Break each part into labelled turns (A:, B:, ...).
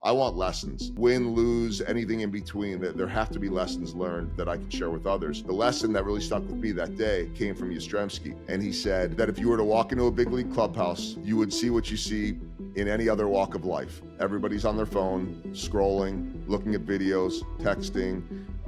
A: I want lessons, win, lose, anything in between. That there have to be lessons learned that I can share with others. The lesson that really stuck with me that day came from Yastrzemski, and he said that if you were to walk into a big league clubhouse, you would see what you see in any other walk of life. Everybody's on their phone, scrolling, looking at videos, texting,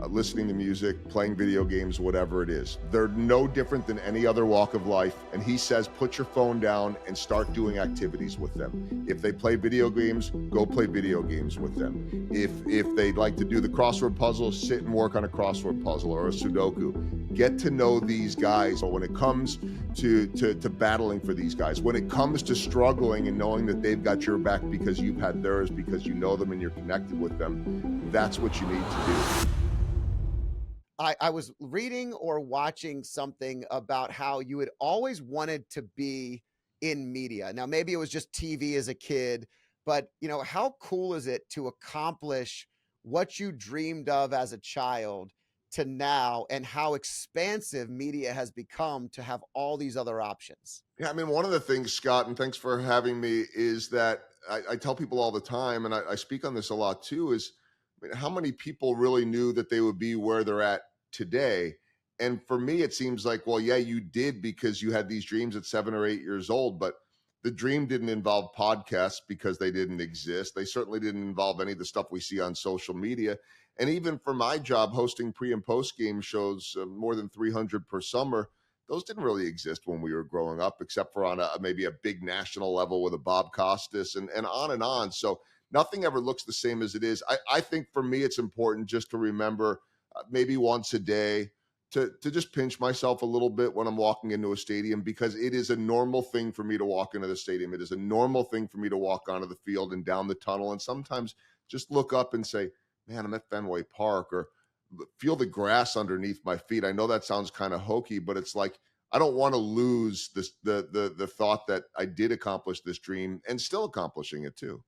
A: listening to music, playing video games, whatever it is. They're no different than any other walk of life. And he says, put your phone down and start doing activities with them. If they play video games, go play video games with them. If they'd like to do the crossword puzzle, sit and work on a crossword puzzle or a Sudoku. Get to know these guys. When it comes to battling for these guys, when it comes to struggling and knowing that they've got your back because you've had theirs, because you know them and you're connected with them, that's what you need to do.
B: I was reading or watching something about how you had always wanted to be in media. Now, maybe it was just TV as a kid, but how cool is it to accomplish what you dreamed of as a child to now, and how expansive media has become to have all these other options?
A: Yeah, I mean, one of the things, Scott, and thanks for having me, is that I tell people all the time, and I speak on this a lot too, is how many people really knew that they would be where they're at today? And for me, it seems like, well, yeah, you did because you had these dreams at 7 or 8 years old, but the dream didn't involve podcasts because they didn't exist. They certainly didn't involve any of the stuff we see on social media. And even for my job, hosting pre and post game shows, more than 300 per summer, those didn't really exist when we were growing up, except for on maybe a big national level with a Bob Costas and on and on. So nothing ever looks the same as it is. I think for me, it's important just to remember maybe once a day to just pinch myself a little bit when I'm walking into a stadium, because it is a normal thing for me to walk into the stadium. It is a normal thing for me to walk onto the field and down the tunnel and sometimes just look up and say, man, I'm at Fenway Park, or feel the grass underneath my feet. I know that sounds kind of hokey, but it's like, I don't want to lose this, the thought that I did accomplish this dream and still accomplishing it too.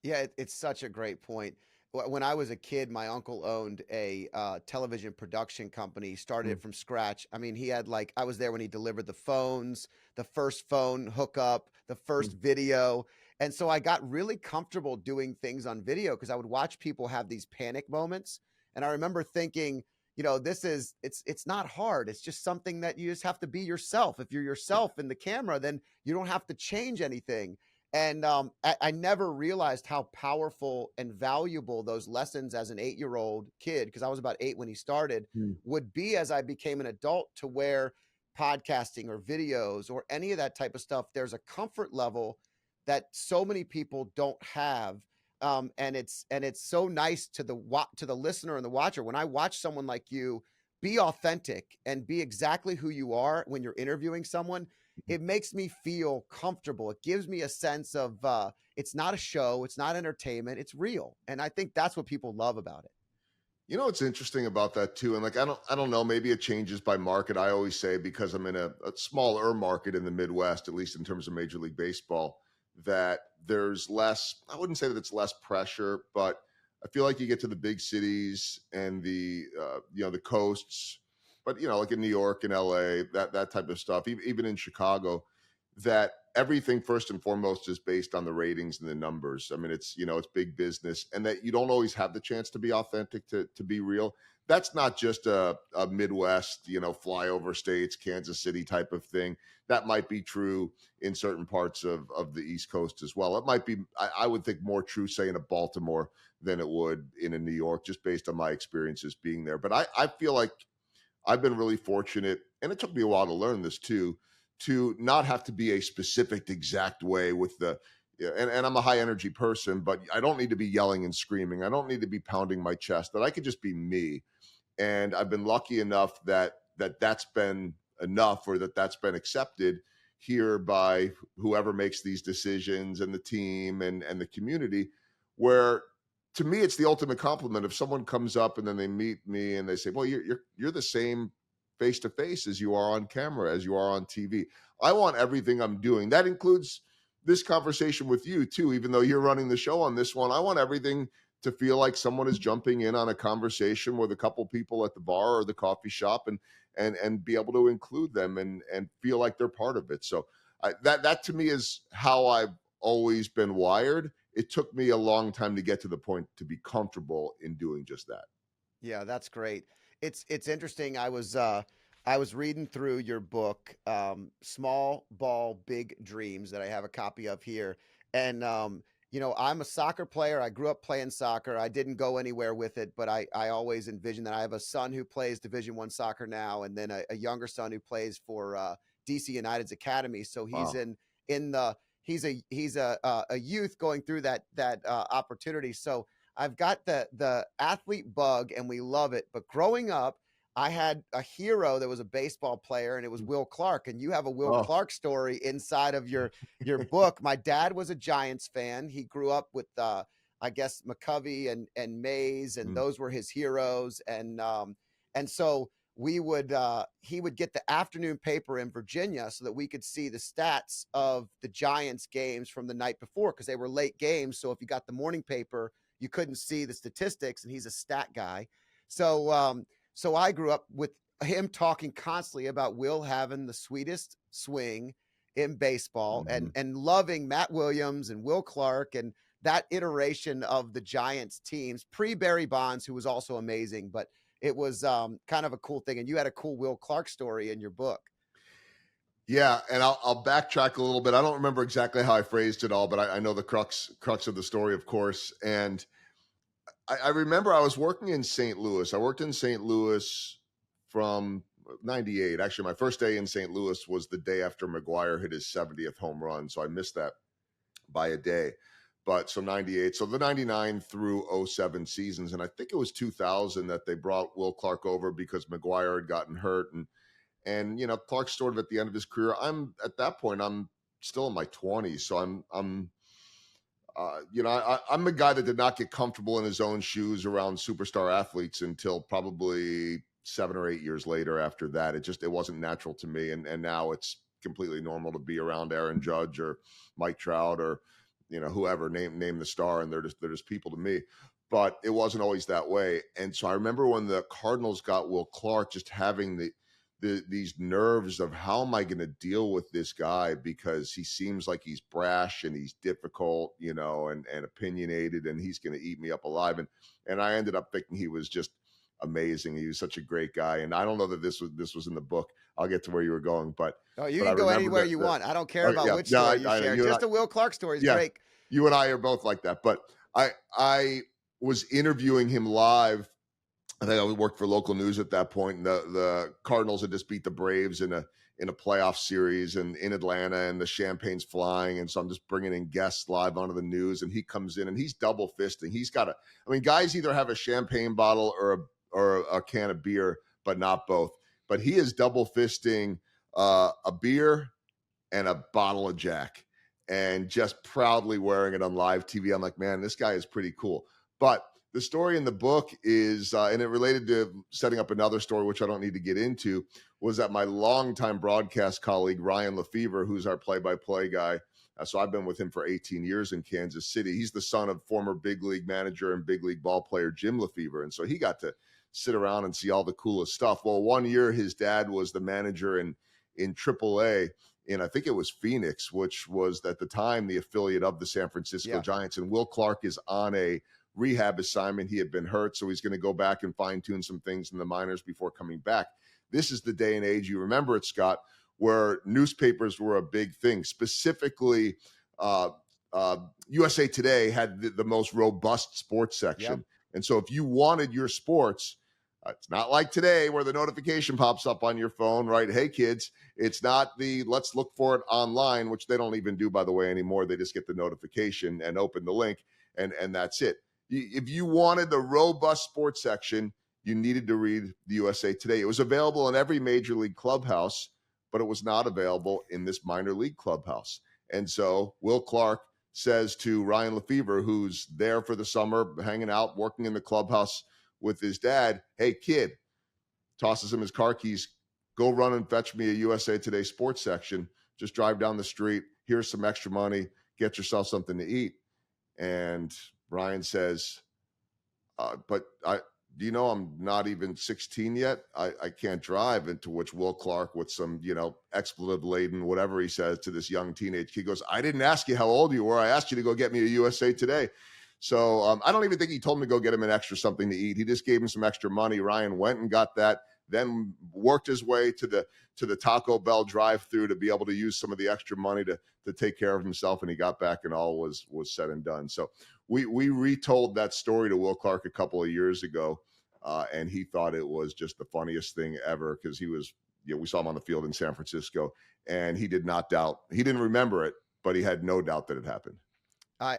B: Yeah, it's such a great point. When I was a kid, my uncle owned a television production company. He started it from scratch. I mean, he had I was there when he delivered the phones, the first phone hookup, the first video. And so I got really comfortable doing things on video because I would watch people have these panic moments. And I remember thinking, it's not hard. It's just something that you just have to be yourself. If you're yourself in the camera, then you don't have to change anything. And I never realized how powerful and valuable those lessons as an 8-year-old kid, because I was about 8 when he started, would be as I became an adult, to where podcasting or videos or any of that type of stuff, there's a comfort level that so many people don't have. And it's so nice to the listener and the watcher. When I watch someone like you be authentic and be exactly who you are when you're interviewing someone, it makes me feel comfortable. It gives me a sense of it's not a show, it's not entertainment, it's real. And I think that's what people love about it.
A: You know what's interesting about that too, and I don't know, maybe it changes by market. I always say, because I'm in a smaller market in the Midwest, at least in terms of Major League Baseball, that there's less. I wouldn't say that it's less pressure, but I feel like you get to the big cities and the the coasts, but like in New York and LA, that type of stuff, even in Chicago, that everything first and foremost is based on the ratings and the numbers. I mean, it's big business, and that you don't always have the chance to be authentic, to be real. That's not just a Midwest, flyover states, Kansas City type of thing. That might be true in certain parts of the East Coast as well. It might be, I would think, more true, say, in a Baltimore than it would in a New York, just based on my experiences being there. But I feel like I've been really fortunate, and it took me a while to learn this too, to not have to be a specific exact way with and I'm a high energy person, but I don't need to be yelling and screaming. I don't need to be pounding my chest, that I could just be me. And I've been lucky enough that's been enough, or that's been accepted here by whoever makes these decisions, and the team and the community, where to me, it's the ultimate compliment if someone comes up and then they meet me and they say, well, you're the same face to face as you are on camera, as you are on TV. I want everything I'm doing. That includes this conversation with you too, even though you're running the show on this one. I want everything to feel like someone is jumping in on a conversation with a couple people at the bar or the coffee shop, and be able to include them and feel like they're part of it. So that to me is how I've always been wired. it took me a long time to get to the point to be comfortable in doing just that.
B: Yeah, that's great. It's interesting. I was reading through your book, Small Ball Big Dreams, that I have a copy of here. And you know, I'm a soccer player. I grew up playing soccer. I didn't go anywhere with it, but I always envisioned that. I have a son who plays Division 1 soccer now, and then a younger son who plays for DC United's academy. So he's
A: Wow.
B: in the he's a youth going through that opportunity. So I've got the athlete bug and we love it. But growing up, I had a hero that was a baseball player, and it was Will Clark. And you have a Will
A: Oh.
B: Clark story inside of your book. My dad was a Giants fan. He grew up with I guess McCovey and Mays, and
A: Mm.
B: those were his heroes. And so we would he would get the afternoon paper in Virginia so that we could see the stats of the Giants games from the night before, because they were late games. So if you got the morning paper, you couldn't see the statistics, and he's a stat guy. So I grew up with him talking constantly about Will having the sweetest swing in baseball,
A: Mhm.
B: and loving Matt Williams and Will Clark and that iteration of the Giants teams pre Barry Bonds, who was also amazing. But it was kind of a cool thing, and you had a cool Will Clark story in your book.
A: Yeah, and I'll backtrack a little bit. I don't remember exactly how I phrased it all, but I know the crux of the story, of course. And I remember I was working in St. Louis. I worked in St. Louis from '98. Actually, my first day in St. Louis was the day after McGuire hit his 70th home run, so I missed that by a day. But so '98, so the '99 through '07 seasons, and I think it was 2000 that they brought Will Clark over because McGuire had gotten hurt, and you know, Clark's sort of at the end of his career. I'm at that point, I'm still in my 20s, so I'm you know, I'm the guy that did not get comfortable in his own shoes around superstar athletes until probably 7 or 8 years later. After that, it wasn't natural to me, and now it's completely normal to be around Aaron Judge or Mike Trout or you know whoever, name the star, and they're just people to me. But it wasn't always that way, and so I remember when the Cardinals got Will Clark, just having these nerves of how am I going to deal with this guy, because he seems like he's brash and he's difficult, you know, and opinionated, and he's going to eat me up alive. And I ended up thinking he was just amazing. He was such a great guy. And I don't know that this was in the book. I'll get to where you were going,
B: Oh, you
A: but I
B: can go
A: remember
B: anywhere
A: that
B: you want. I don't care
A: okay,
B: about
A: yeah,
B: which
A: no,
B: story you
A: I know
B: share.
A: you and I,
B: Just the Will Clark story is
A: yeah,
B: great.
A: you and I are both like that. But I was interviewing him live. I think I worked for local news at that point, and the Cardinals had just beat the Braves in a playoff series and in Atlanta, and the champagne's flying, and so I'm just bringing in guests live onto the news, and he comes in and he's double fisting. He's got I mean, guys either have a champagne bottle or a can of beer, but not both. But he is double fisting a beer and a bottle of Jack, and just proudly wearing it on live TV. I'm like, man, this guy is pretty cool. But the story in the book is, and it related to setting up another story, which I don't need to get into, was that my longtime broadcast colleague, Ryan Lefevre, who's our play-by-play guy, so I've been with him for 18 years in Kansas City. He's the son of former big league manager and big league ball player Jim Lefevre. And so he got to sit around and see all the coolest stuff. Well, one year his dad was the manager in AAA, and I think it was Phoenix, which was at the time the affiliate of the San Francisco
B: Yeah.
A: Giants. And Will Clark is on a rehab assignment. He had been hurt, so he's going to go back and fine tune some things in the minors before coming back. This is the day and age, you remember it, Scott, where newspapers were a big thing. Specifically, uh, USA Today had the most robust sports section.
B: Yep.
A: And so if you wanted your sports, it's not like today where the notification pops up on your phone, right? Hey, kids, it's not the let's look for it online, which they don't even do, by the way, anymore. They just get the notification and open the link, and that's it. If you wanted the robust sports section, you needed to read the USA Today. It was available in every major league clubhouse, but it was not available in this minor league clubhouse. And so Will Clark says to Ryan Lefevre, who's there for the summer, hanging out, working in the clubhouse with his dad, hey, kid, tosses him his car keys, go run and fetch me a USA Today sports section. Just drive down the street. Here's some extra money. Get yourself something to eat. And Ryan says, but do you know I'm not even 16 yet? I can't drive. And to which Will Clark, with some, expletive laden, whatever he says to this young teenage kid, goes, I didn't ask you how old you were. I asked you to go get me a USA Today. So I don't even think he told him to go get him an extra something to eat. He just gave him some extra money. Ryan went and got that, then worked his way to the Taco Bell drive-through to be able to use some of the extra money to take care of himself. And he got back, and all was said and done. So we retold that story to Will Clark a couple of years ago. And he thought it was just the funniest thing ever, because he was, we saw him on the field in San Francisco, and he did not doubt. He didn't remember it, but he had no doubt that it happened.
B: I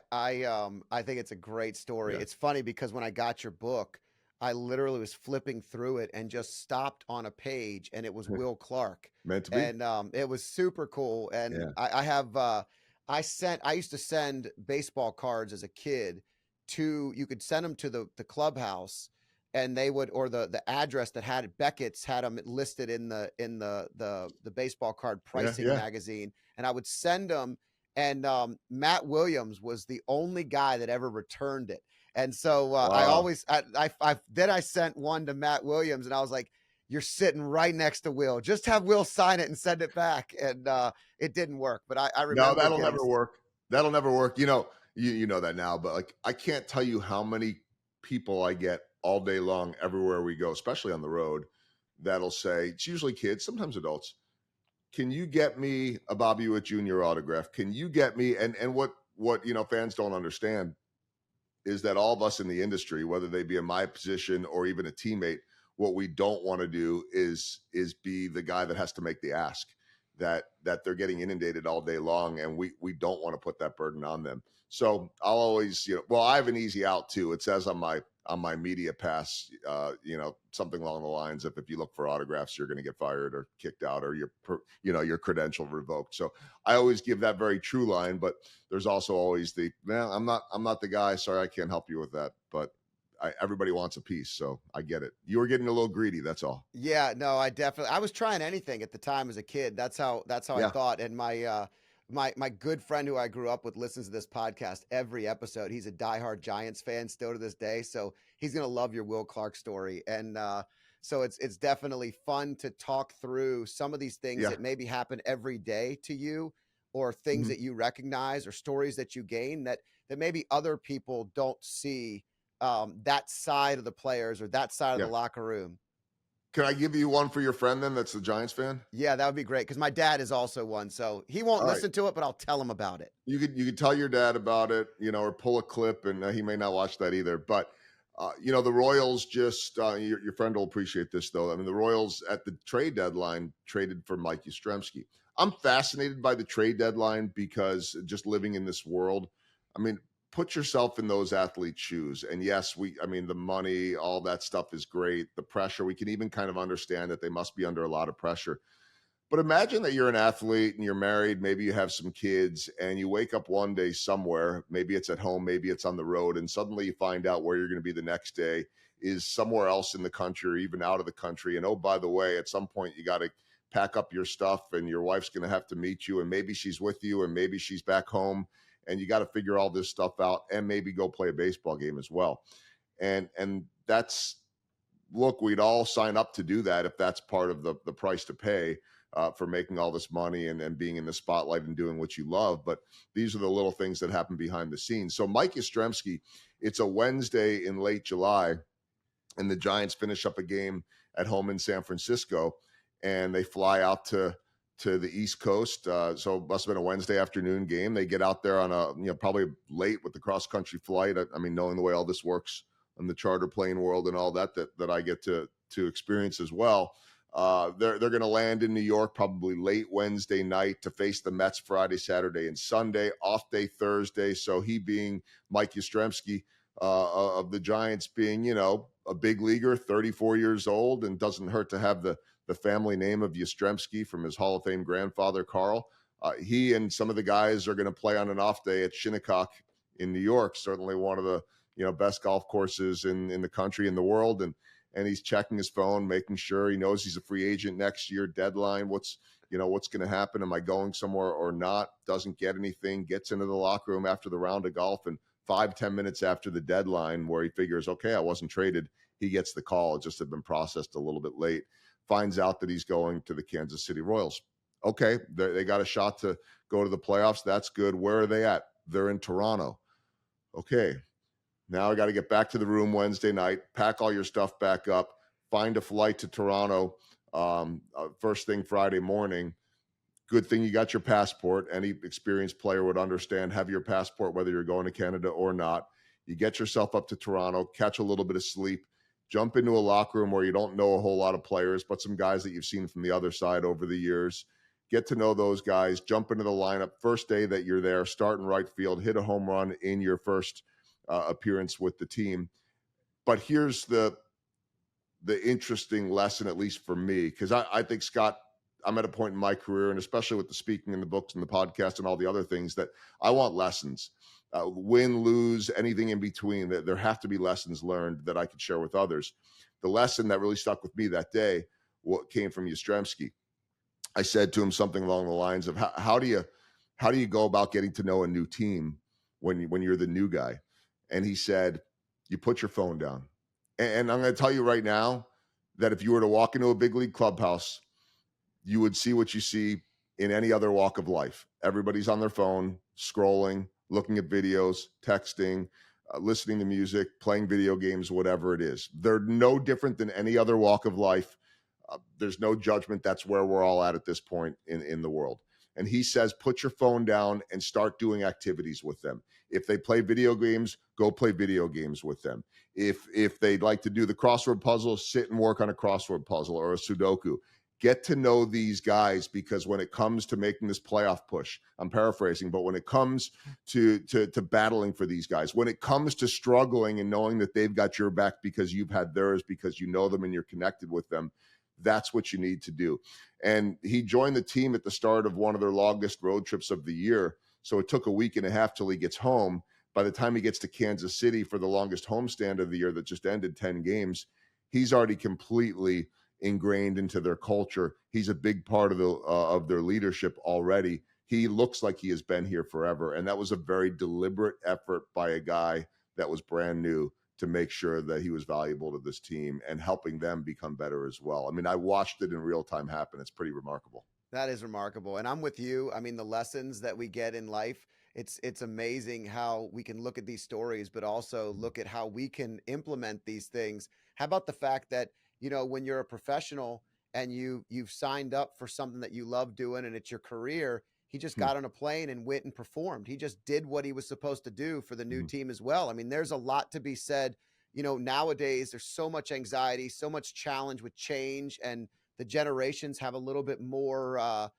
B: think it's a great story.
A: Yeah.
B: It's funny because when I got your book, I literally was flipping through it and just stopped on a page, and it was Will Clark.
A: Meant to be.
B: And it was super cool. And
A: Yeah.
B: I used to send baseball cards as a kid you could send them to the clubhouse, and they would, or the address that had Beckett's had them listed in the baseball card pricing magazine, and I would send them. And Matt Williams was the only guy that ever returned it. And so
A: Wow.
B: then I sent one to Matt Williams, and I was like, you're sitting right next to Will. Just have Will sign it and send it back. And it didn't work. But I remember.
A: No, that'll never work. That'll never work. You know that now, but like, I can't tell you how many people I get all day long, everywhere we go, especially on the road, that'll say, it's usually kids, sometimes adults, can you get me a Bobby Hewitt Jr. autograph? Can you get me? And what fans don't understand is that all of us in the industry, whether they be in my position or even a teammate, what we don't want to do is be the guy that has to make the ask, that they're getting inundated all day long, and we don't want to put that burden on them. So I'll always, I have an easy out too. It says on my media pass, something along the lines of, if you look for autographs, you're going to get fired or kicked out, or your credential revoked. So I always give that very true line, but there's also always I'm not the guy. Sorry, I can't help you with that. But everybody wants a piece, so I get it. You were getting a little greedy, that's all.
B: Yeah, no, I was trying anything at the time as a kid. That's how I thought. And my good friend who I grew up with listens to this podcast every episode. He's a diehard Giants fan still to this day, so he's gonna love your Will Clark story. And so it's definitely fun to talk through some of these things that maybe happen every day to you, or things that you recognize, or stories that you gain that maybe other people don't see, that side of the players or that side of the locker room.
A: Can I give you one for your friend then that's the Giants fan?
B: Yeah, that would be great, because my dad is also one, so he won't listen to it, but I'll tell him about it.
A: You could tell your dad about it, or pull a clip, and he may not watch that either. But the Royals just your friend will appreciate this though. I mean, the Royals at the trade deadline traded for Mike Yastrzemski. I'm fascinated by the trade deadline, because just living in this world, I mean, put yourself in those athletes' shoes. And yes, the money, all that stuff is great. The pressure, we can even kind of understand that they must be under a lot of pressure. But imagine that you're an athlete and you're married, maybe you have some kids, and you wake up one day somewhere, maybe it's at home, maybe it's on the road, and suddenly you find out where you're going to be the next day is somewhere else in the country, or even out of the country. And oh, by the way, at some point you got to pack up your stuff, and your wife's going to have to meet you, and maybe she's with you, and maybe she's back home, and you got to figure all this stuff out, and maybe go play a baseball game as well. And that's, look, we'd all sign up to do that if that's part of the price to pay for making all this money and being in the spotlight and doing what you love. But these are the little things that happen behind the scenes. So Mike Yastrzemski, it's a Wednesday in late July, and the Giants finish up a game at home in San Francisco, and they fly out to the East Coast. So it must have been a Wednesday afternoon game. They get out there on probably late with the cross country flight. I mean, knowing the way all this works in the charter plane world and all that I get to experience as well. They're going to land in New York probably late Wednesday night to face the Mets Friday, Saturday, and Sunday. Off day Thursday. So he, being Mike Yastrzemski of the Giants, being a big leaguer, 34 years old, and doesn't hurt to have the family name of Yastrzemski from his Hall of Fame grandfather Carl. He and some of the guys are going to play on an off day at Shinnecock in New York. Certainly one of the best golf courses in the country, in the world, and he's checking his phone, making sure he knows he's a free agent next year. Deadline, what's going to happen? Am I going somewhere or not? Doesn't get anything. Gets into the locker room after the round of golf and 5-10 minutes after the deadline, where he figures, okay, I wasn't traded. He gets the call. It just had been processed a little bit late. Finds out that he's going to the Kansas City Royals. Okay, they got a shot to go to the playoffs. That's good. Where are they at? They're in Toronto. Okay, now I got to get back to the room Wednesday night, pack all your stuff back up, find a flight to Toronto first thing Friday morning. Good thing you got your passport. Any experienced player would understand. Have your passport whether you're going to Canada or not. You get yourself up to Toronto, catch a little bit of sleep, jump into a locker room where you don't know a whole lot of players, but some guys that you've seen from the other side over the years. Get to know those guys, jump into the lineup. First day that you're there, start in right field, hit a home run in your first appearance with the team. But here's the interesting lesson, at least for me, because I think, Scott, I'm at a point in my career, and especially with the speaking and the books and the podcast and all the other things, that I want lessons. Win, lose, anything in between, that there have to be lessons learned that I could share with others. The lesson that really stuck with me that day, what came from Yastrzemski. I said to him something along the lines of, how do you go about getting to know a new team when you're the new guy? And he said, you put your phone down. And I'm going to tell you right now that if you were to walk into a big league clubhouse, you would see what you see in any other walk of life. Everybody's on their phone, scrolling, looking at videos, texting, listening to music, playing video games, whatever it is. They're no different than any other walk of life. There's no judgment. That's where we're all at this point in the world. And he says, put your phone down and start doing activities with them. If they play video games, go play video games with them. If they'd like to do the crossword puzzle, sit and work on a crossword puzzle or a Sudoku. Get to know these guys, because when it comes to making this playoff push, I'm paraphrasing, but when it comes to battling for these guys, when it comes to struggling and knowing that they've got your back because you've had theirs, because you know them and you're connected with them, that's what you need to do. And he joined the team at the start of one of their longest road trips of the year. So it took a week and a half till he gets home. By the time he gets to Kansas City for the longest homestand of the year that just ended, 10 games, he's already completely ingrained into their culture. He's a big part of their leadership already. He looks like he has been here forever. And that was a very deliberate effort by a guy that was brand new to make sure that he was valuable to this team and helping them become better as well. I mean, I watched it in real time happen. It's pretty remarkable.
B: That is remarkable. And I'm with you. I mean, the lessons that we get in life, it's amazing how we can look at these stories, but also look at how we can implement these things. How about the fact that, when you're a professional and you've signed up for something that you love doing and it's your career, he just got on a plane and went and performed. He just did what he was supposed to do for the new team as well. I mean, there's a lot to be said. Nowadays there's so much anxiety, so much challenge with change, and the generations have a little bit more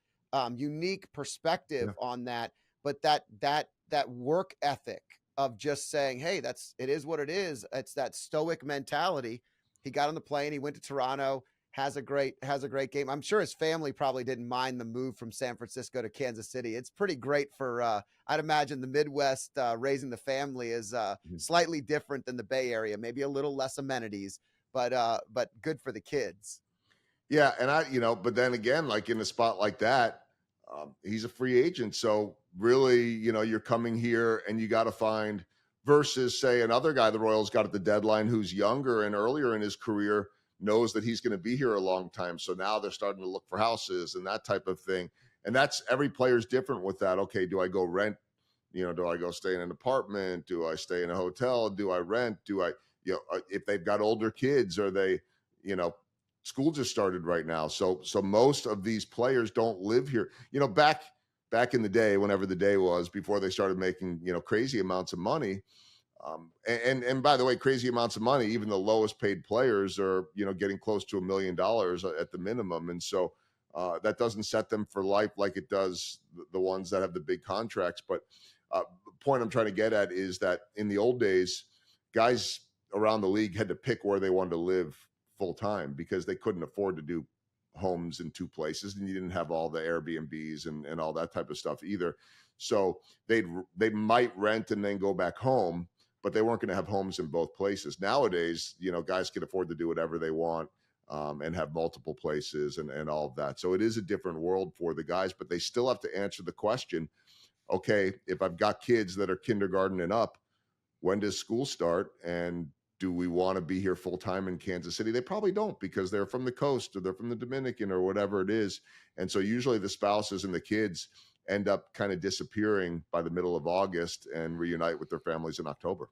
B: unique perspective on that. But that work ethic of just saying, hey, it is what it is. It's that stoic mentality. He got on the plane. He went to Toronto. Has a great game. I'm sure his family probably didn't mind the move from San Francisco to Kansas City. It's pretty great for, I'd imagine the Midwest, raising the family is slightly different than the Bay Area, maybe a little less amenities, but good for the kids.
A: Yeah. And but then again, like in a spot like that, he's a free agent. So really, you're coming here and you got to find, versus say another guy the Royals got at the deadline who's younger and earlier in his career, knows that he's going to be here a long time. So now they're starting to look for houses and that type of thing. And that's, every player's different with that. Okay, do I go rent? Do I go stay in an apartment? Do I stay in a hotel? Do I rent? Do I, if they've got older kids, are they, school just started right now. So most of these players don't live here. Back in the day, whenever the day was before they started making, crazy amounts of money. And by the way, crazy amounts of money, even the lowest paid players are, getting close to $1 million at the minimum. And so that doesn't set them for life like it does the ones that have the big contracts. But the point I'm trying to get at is that in the old days, guys around the league had to pick where they wanted to live full time because they couldn't afford to do homes in two places, and you didn't have all the Airbnbs and all that type of stuff either. So they might rent and then go back home, but they weren't going to have homes in both places. Nowadays, guys can afford to do whatever they want and have multiple places and all of that. So it is a different world for the guys, but they still have to answer the question, okay, if I've got kids that are kindergarten and up, when does school start? And do we want to be here full time in Kansas City? They probably don't, because they're from the coast or they're from the Dominican or whatever it is. And so usually the spouses and the kids end up kind of disappearing by the middle of August and reunite with their families in October.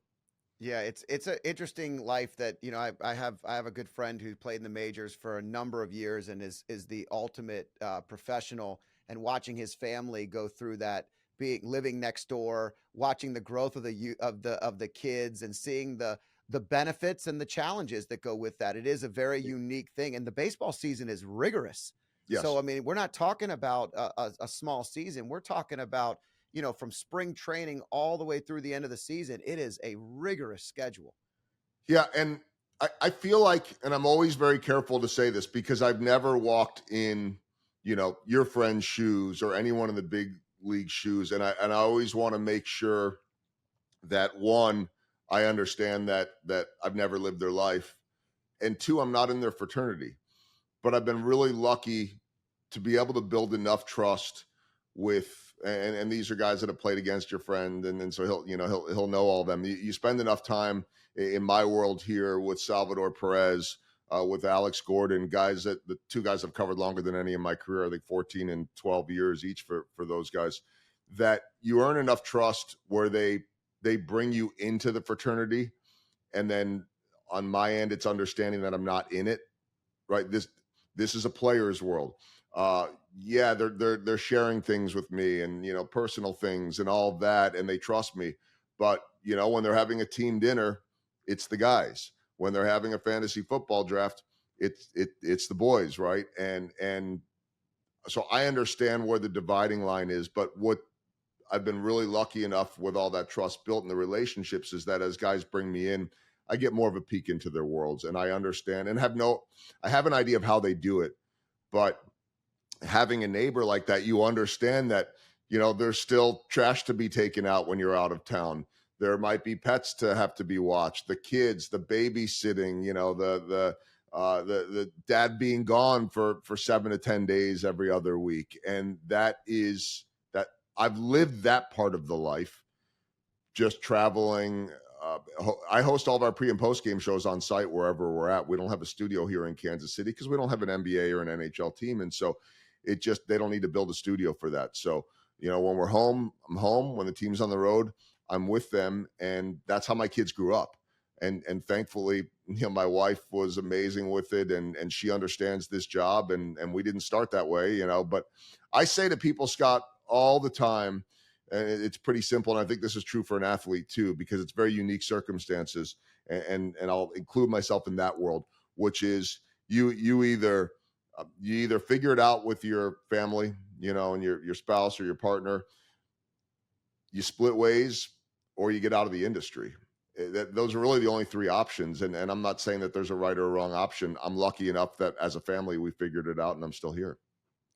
B: Yeah, it's an interesting life that, I have a good friend who played in the majors for a number of years and is the ultimate professional, and watching his family go through that, being living next door, watching the growth of the kids, and seeing the benefits and the challenges that go with that. It is a very unique thing, and the baseball season is rigorous. So
A: Yes.
B: I mean, we're not talking about a small season. We're talking about, from spring training all the way through the end of the season. It is a rigorous schedule.
A: Yeah. And I feel like, and I'm always very careful to say this because I've never walked in, your friend's shoes or anyone in the big league shoes. And I always want to make sure that, one, I understand that I've never lived their life, and two, I'm not in their fraternity. But I've been really lucky to be able to build enough trust with, and these are guys that have played against your friend, and so he'll know all of them. You spend enough time in my world here with Salvador Perez, with Alex Gordon, guys that the two guys I've covered longer than any in my career, I think 14 and 12 years each for those guys, that you earn enough trust where they bring you into the fraternity. And then on my end, it's understanding that I'm not in it, right? This is a player's world. Yeah, they're sharing things with me, and personal things and all of that, and they trust me. But when they're having a team dinner, it's the guys. When they're having a fantasy football draft, it's the boys, right? And so I understand where the dividing line is. But what I've been really lucky enough with all that trust built in the relationships is that as guys bring me in, I get more of a peek into their worlds, and I understand and I have an idea of how they do it. But having a neighbor like that, you understand that, there's still trash to be taken out when you're out of town. There might be pets to have to be watched, the kids, the babysitting, the dad being gone for 7 to 10 days every other week. And that is that I've lived that part of the life, just traveling. I host all of our pre and post game shows on site wherever we're at. We don't have a studio here in Kansas City because we don't have an NBA or an NHL team, and so they don't need to build a studio for that. So when we're home, I'm home. When the team's on the road, I'm with them, and that's how my kids grew up. And thankfully, my wife was amazing with it, and she understands this job, and we didn't start that way, But I say to people, Scott, all the time, and it's pretty simple, and I think this is true for an athlete too, because it's very unique circumstances, and I'll include myself in that world, which is you either figure it out with your family, and your spouse or your partner, you split ways, or you get out of the industry. Those are really the only three options, and I'm not saying that there's a right or a wrong option. I'm lucky enough that as a family we figured it out, and I'm still here.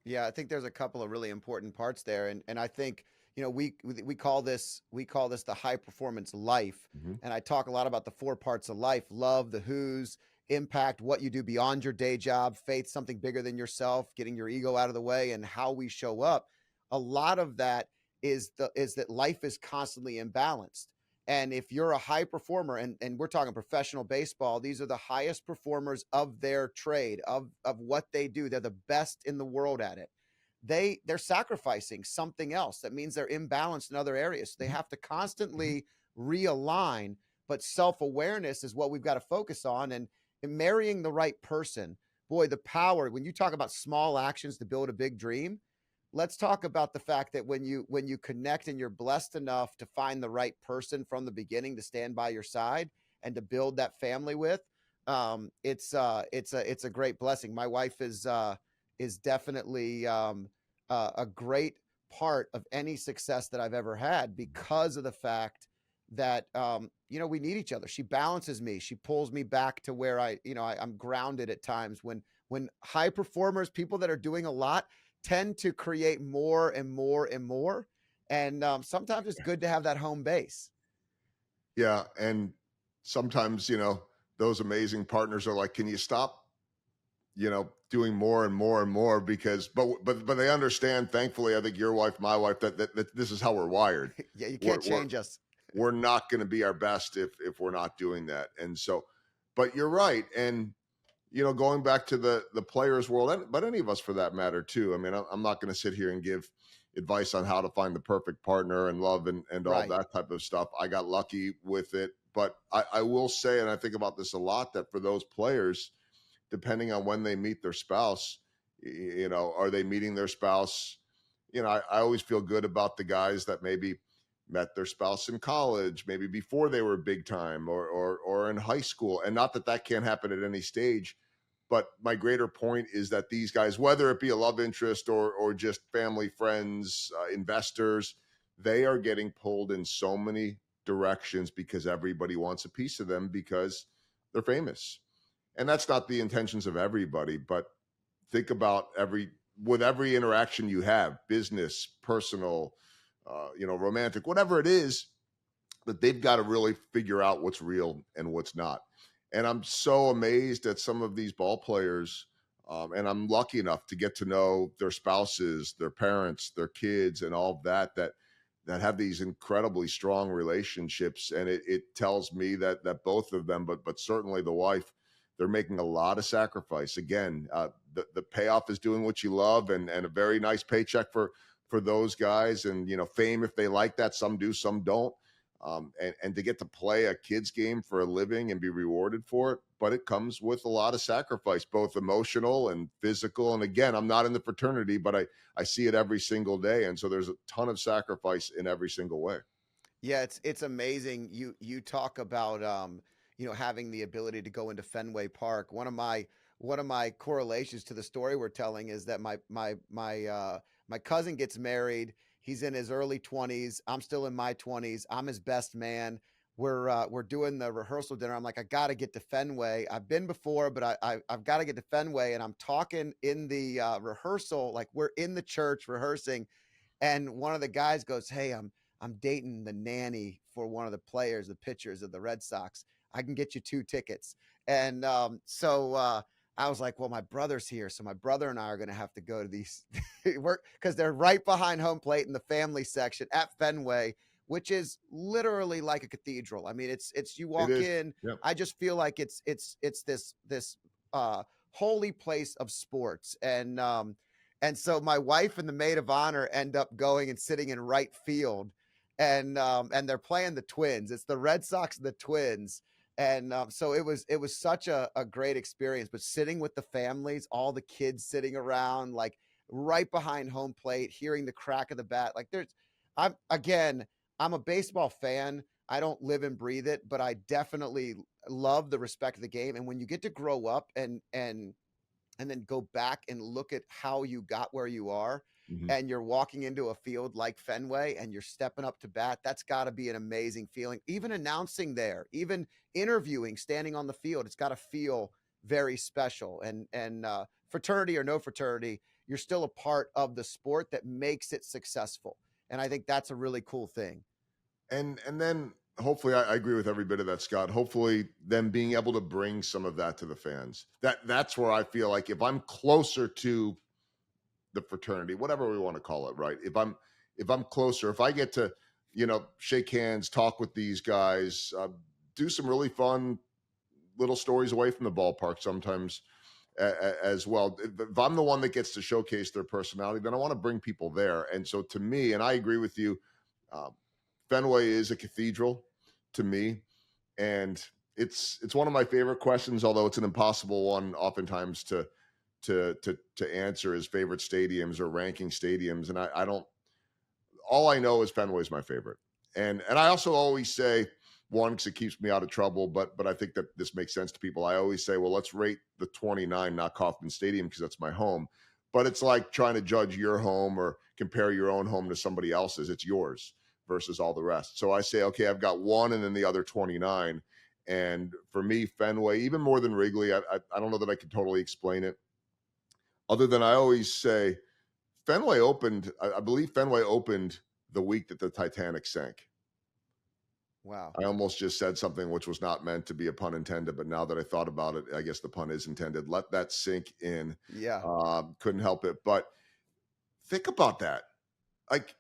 B: Yeah, I think there's a couple of really important parts there, and I think, we call this the high performance life,
A: Mhm.
B: and I talk a lot about the four parts of life: love, the who's, impact, what you do beyond your day job, faith, something bigger than yourself, getting your ego out of the way, and how we show up. A lot of that is that life is constantly imbalanced. And if you're a high performer, and we're talking professional baseball, these are the highest performers of their trade, of what they do. They're the best in the world at it. They're sacrificing something else. That means they're imbalanced in other areas. So they
A: Mhm.
B: have to
A: Mhm.
B: constantly realign. But self-awareness is what we've got to focus on. And marrying the right person, boy, the power, when you talk about small actions to build a big dream, let's talk about the fact that when you connect and you're blessed enough to find the right person from the beginning to stand by your side and to build that family with, it's a great blessing. My wife is definitely a great part of any success that I've ever had, because of the fact that we need each other. She balances me. She pulls me back to where I'm grounded at times. When high performers, people that are doing a lot, tend to create more and more and more. And sometimes it's good to have that home base.
A: Yeah, and sometimes those amazing partners are like, can you stop doing more and more and more, because but they understand, thankfully, I think your wife, my wife, that this is how we're wired.
B: Yeah, you
A: we're,
B: can't
A: we're
B: change us.
A: we're not going to be our best if we're not doing that. And so, but you're right. And going back to the players world, but any of us for that matter too. I mean, I'm not going to sit here and give advice on how to find the perfect partner and love and all
B: Right.
A: that type of stuff. I got lucky with it, but I will say, and I think about this a lot, that for those players, depending on when they meet their spouse, are they meeting their spouse? I always feel good about the guys that maybe met their spouse in college, maybe before they were big time, or in high school. And not that that can't happen at any stage, but my greater point is that these guys, whether it be a love interest or just family, friends, investors, they are getting pulled in so many directions because everybody wants a piece of them because they're famous. And that's not the intentions of everybody, but think about with every interaction you have, business, personal, romantic, whatever it is, that they've got to really figure out what's real and what's not. And I'm so amazed at some of these ball players. And I'm lucky enough to get to know their spouses, their parents, their kids, and all of that have these incredibly strong relationships. And it tells me that both of them, but certainly the wife, they're making a lot of sacrifice. Again, the payoff is doing what you love, and a very nice paycheck for those guys. And fame, if they like that, some do, some don't. And to get to play a kid's game for a living and be rewarded for it, but it comes with a lot of sacrifice, both emotional and physical. And again, I'm not in the fraternity, but I see it every single day, and so there's a ton of sacrifice in every single way.
B: Yeah, it's amazing. You talk about having the ability to go into Fenway Park. One of my correlations to the story we're telling is that my cousin gets married. He's in his early 20s. I'm still in my 20s. I'm his best man. We're doing the rehearsal dinner. I'm like, I got to get to Fenway. I've been before, but I've got to get to Fenway. And I'm talking in the rehearsal, like we're in the church rehearsing, and one of the guys goes, "Hey, I'm dating the nanny for one of the players, the pitchers of the Red Sox. I can get you 2 tickets." And so I was like, "Well, my brother's here, so my brother and I are going to have to go to these work because they're right behind home plate in the family section at Fenway, which is literally like a cathedral. I mean, it's you
A: It
B: walk
A: is.
B: in.
A: Yep.
B: I just feel like it's this holy place of sports, and so my wife and the maid of honor end up going and sitting in right field, and they're playing the Twins. It's the Red Sox and the Twins, and so it was such a great experience. But sitting with the families, all the kids sitting around, like right behind home plate, hearing the crack of the bat, like I'm a baseball fan. I don't live and breathe it, but I definitely love the respect of the game. And when you get to grow up and then go back and look at how you got where you are,
A: Mhm.
B: and you're walking into a field like Fenway and you're stepping up to bat, that's got to be an amazing feeling. Even announcing there, even interviewing, standing on the field, it's got to feel very special. And fraternity or no fraternity, you're still a part of the sport that makes it successful. And I think that's a really cool thing.
A: And then hopefully I agree with every bit of that, Scott. Hopefully them being able to bring some of that to the fans. That's where I feel like if I'm closer to the fraternity, whatever we want to call it, right? If I'm closer, if I get to, shake hands, talk with these guys, do some really fun little stories away from the ballpark sometimes as well. If I'm the one that gets to showcase their personality, then I want to bring people there. And so to me, and I agree with you, um, Fenway is a cathedral to me, and it's one of my favorite questions. Although it's an impossible one, oftentimes to answer, is favorite stadiums or ranking stadiums. And I don't. All I know is Fenway is my favorite, and I also always say one because it keeps me out of trouble. But I think that this makes sense to people. I always say, well, let's rate the 29, not Kauffman Stadium, because that's my home. But it's like trying to judge your home or compare your own home to somebody else's. It's yours versus all the rest. So I say, okay, I've got one and then the other 29. And for me, Fenway, even more than Wrigley, I don't know that I can totally explain it. Other than I always say, Fenway opened, I believe Fenway opened the week that the Titanic sank.
B: Wow.
A: I almost just said something which was not meant to be a pun intended, but now that I thought about it, I guess the pun is intended. Let that sink in.
B: Yeah.
A: Couldn't help it. But think about that. Like,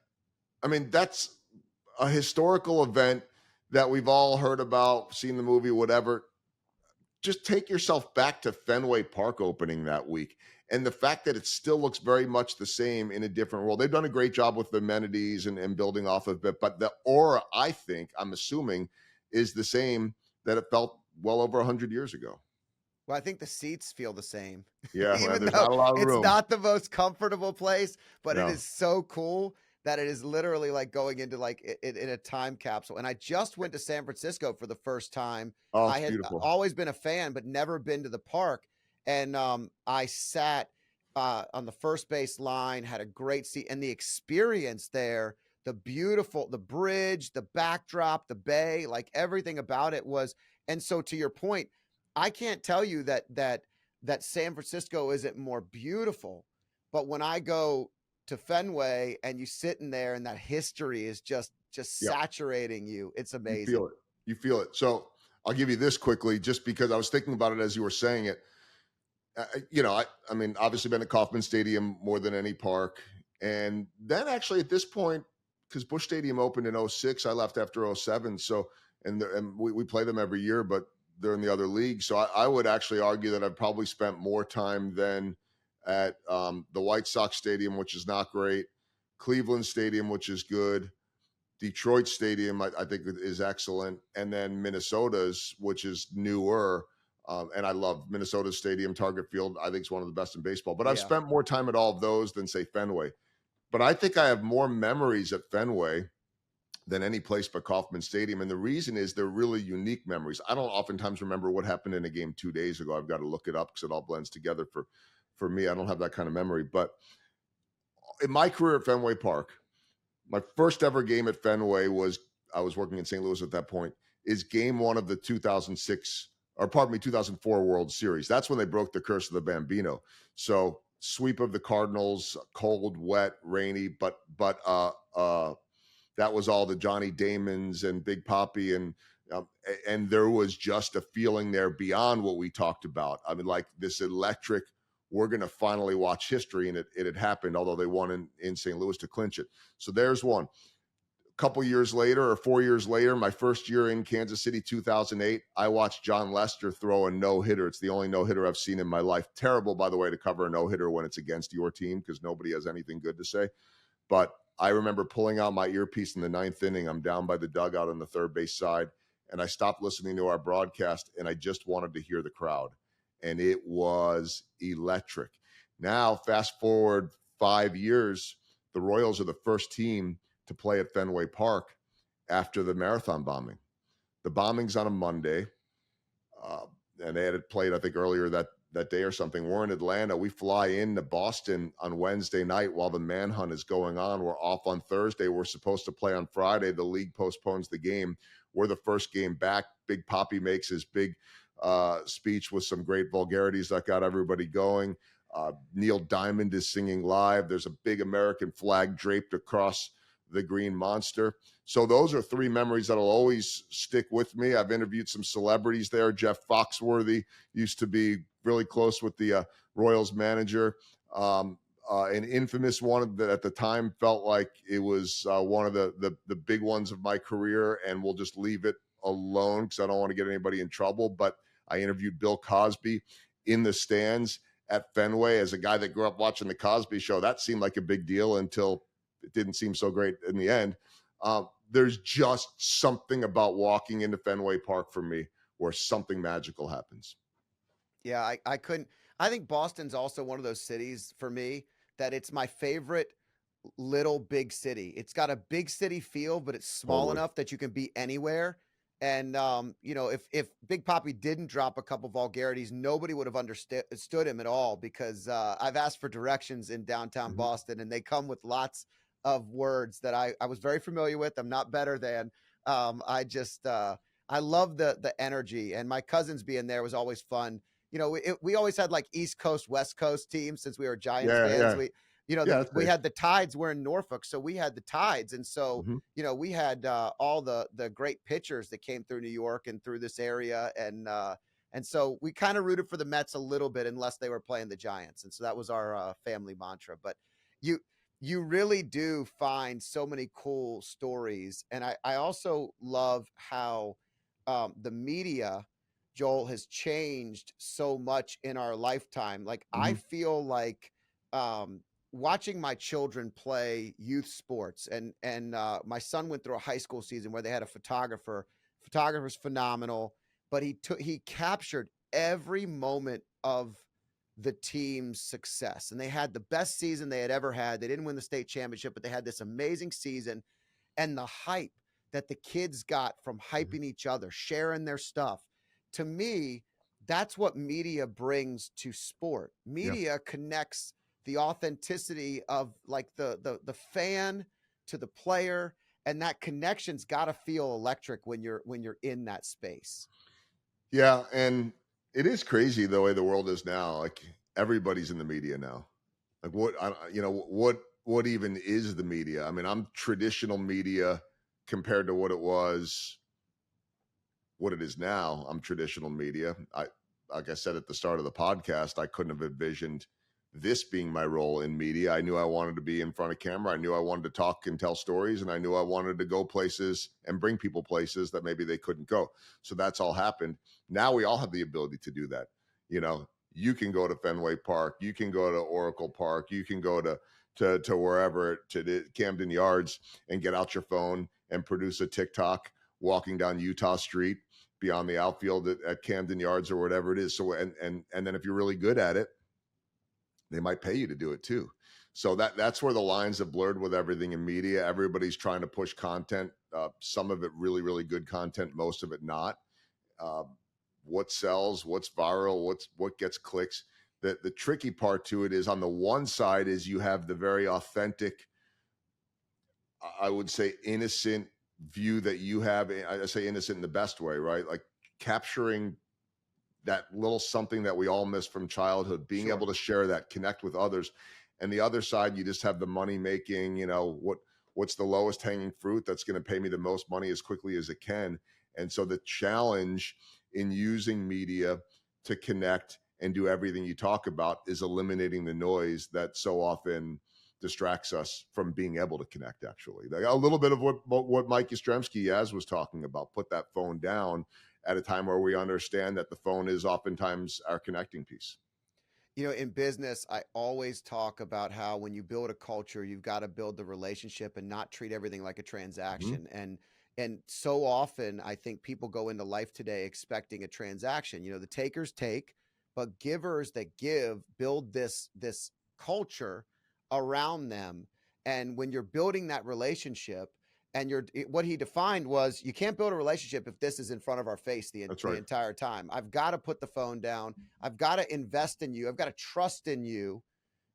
A: I mean, that's a historical event that we've all heard about, seen the movie, whatever. Just take yourself back to Fenway Park opening that week. And the fact that it still looks very much the same in a different world. They've done a great job with the amenities and building off of it. But the aura, I think, I'm assuming, is the same that it felt well over 100 years ago.
B: Well, I think the seats feel the same,
A: Yeah, well,
B: even
A: there's
B: though
A: not a lot of
B: it's
A: room.
B: not the most comfortable place, but it
A: No.
B: is so cool that it is literally like going into like in a time capsule. And I just went to San Francisco for the first time.
A: Oh,
B: I
A: it's
B: had
A: beautiful.
B: always been a fan, but never been to the park. And I sat on the first base line, had a great seat, and the experience there, the bridge, the backdrop, the bay, like everything about it was. And so to your point, I can't tell you that San Francisco isn't more beautiful, but when I go to Fenway and you sit in there and that history is just
A: Yep.
B: saturating you, it's
A: You feel
B: amazing.
A: it. You feel it. So I'll give you this quickly, just because I was thinking about it as you were saying it. I mean, obviously been at Kauffman Stadium more than any park. And then actually at this point, because Busch Stadium opened in '06, I left after '07. So, and we play them every year, but they're in the other league. So I would actually argue that I've probably spent more time than at the White Sox Stadium, which is not great, Cleveland Stadium, which is good, Detroit Stadium, I think is excellent, and then Minnesota's, which is newer. And I love Minnesota Stadium, Target Field. I think it's one of the best in baseball. But I've
B: Yeah.
A: spent more time at all of those than say Fenway. But I think I have more memories at Fenway than any place but Kauffman Stadium. And the reason is they're really unique memories. I don't oftentimes remember what happened in a game 2 days ago. I've got to look it up because it all blends together for me. I don't have that kind of memory. But in my career at Fenway Park, my first ever game at Fenway was, I was working in St. Louis at that point, is game one of the 2006, or pardon me, 2004 World Series. That's when they broke the curse of the Bambino. So sweep of the Cardinals, cold, wet, rainy, but that was all the Johnny Damons and Big Poppy, and there was just a feeling there beyond what we talked about. I mean, like this electric, we're going to finally watch history, and it had happened, although they won in St. Louis to clinch it. So there's one. A couple years later, or 4 years later, my first year in Kansas City, 2008, I watched John Lester throw a no-hitter. It's the only no-hitter I've seen in my life. Terrible, by the way, to cover a no-hitter when it's against your team because nobody has anything good to say. But I remember pulling out my earpiece in the ninth inning. I'm down by the dugout on the third base side, and I stopped listening to our broadcast, and I just wanted to hear the crowd. And it was electric. Now, fast forward 5 years, the Royals are the first team to play at Fenway Park after the marathon bombing. The bombing's on a Monday, uh, and they had played, I think, earlier that day or something. We're in Atlanta. We fly into Boston on Wednesday night while the manhunt is going on. We're off on Thursday. We're supposed to play on Friday. The league postpones the game. We're the first game back. Big Poppy makes his big speech with some great vulgarities that got everybody going. Neil Diamond is singing live. There's a big American flag draped across the Green Monster. So those are three memories that'll always stick with me. I've interviewed some celebrities there. Jeff Foxworthy used to be really close with the Royals manager. An infamous one that at the time felt like it was one of the big ones of my career, and we'll just leave it alone because I don't want to get anybody in trouble. But I interviewed Bill Cosby in the stands at Fenway as a guy that grew up watching the Cosby Show. That seemed like a big deal until it didn't seem so great in the end. There's just something about walking into Fenway Park for me where something magical happens.
B: Yeah, I couldn't. I think Boston's also one of those cities for me that it's my favorite little big city. It's got a big city feel, but it's small
A: Totally.
B: enough that you can be anywhere. And if Big Poppy didn't drop a couple vulgarities, nobody would have understood him at all because I've asked for directions in downtown
A: Mhm.
B: Boston, and they come with lots of words that I was very familiar with. I'm not better than. I love the energy, and my cousins being there was always fun. We always had like East Coast, West Coast teams since we were Giants
A: Yeah,
B: fans.
A: yeah, yeah.
B: We
A: That's
B: we
A: nice.
B: had the Tides. We're in Norfolk, so we had the Tides, and so
A: Mhm.
B: we had all the great pitchers that came through New York and through this area, and so we kind of rooted for the Mets a little bit, unless they were playing the Giants, and so that was our family mantra. But you you really do find so many cool stories. And I also love how the media, Joel, has changed so much in our lifetime. Like, I
A: Mhm.
B: feel like um, watching my children play youth sports, and my son went through a high school season where they had a photographer. Photographer's phenomenal, but he captured every moment of the team's success. And they had the best season they had ever had. They didn't win the state championship, but they had this amazing season. And the hype that the kids got from
A: Mhm.
B: hyping each other, sharing their stuff. To me, that's what media brings to sport.
A: Yeah.
B: Media connects the authenticity of like the fan to the player, and that connection's got to feel electric when you're in that space.
A: Yeah, and it is crazy the way the world is now. Like everybody's in the media now. Like what even is the media? I mean, I'm traditional media compared to what it was, what it is now. I'm traditional media. Like I said at the start of the podcast, I couldn't have envisioned this being my role in media. I knew I wanted to be in front of camera. I knew I wanted to talk and tell stories, and I knew I wanted to go places and bring people places that maybe they couldn't go. So that's all happened. Now we all have the ability to do that. You know, you can go to Fenway Park, you can go to Oracle Park, you can go to wherever, to the Camden Yards, and get out your phone and produce a TikTok walking down Utah Street beyond the outfield at Camden Yards or whatever it is. So and then if you're really good at it, they might pay you to do it too. So that's where the lines have blurred with everything in media. Everybody's trying to push content. Some of it really good content, most of it not. Uh, what sells? What's viral? What gets clicks? The tricky part to it is, on the one side, is you have the very authentic, I would say innocent view that you have. I say innocent in the best way, right? Like capturing that little something that we all miss from childhood, being able
B: Sure.
A: to share that, connect with others. And the other side, you just have the money making, what's the lowest hanging fruit that's going to pay me the most money as quickly as it can. And so the challenge in using media to connect and do everything you talk about is eliminating the noise that so often distracts us from being able to connect. Actually, like a little bit of what Mike Yastrzemski Yaz was talking about, put that phone down at a time where we understand that the phone is oftentimes our connecting piece.
B: You know, in business, I always talk about how when you build a culture, you've got to build the relationship and not treat everything like a
A: Mm-hmm.
B: transaction. And so often I think people go into life today expecting a transaction. You know, the takers take, but givers that give build this culture around them. And when you're building that relationship, and what he defined was, you can't build a relationship if this is in front of our face
A: That's
B: the
A: right.
B: entire time. I've got to put the phone down. I've got to invest in you. I've got to trust in you.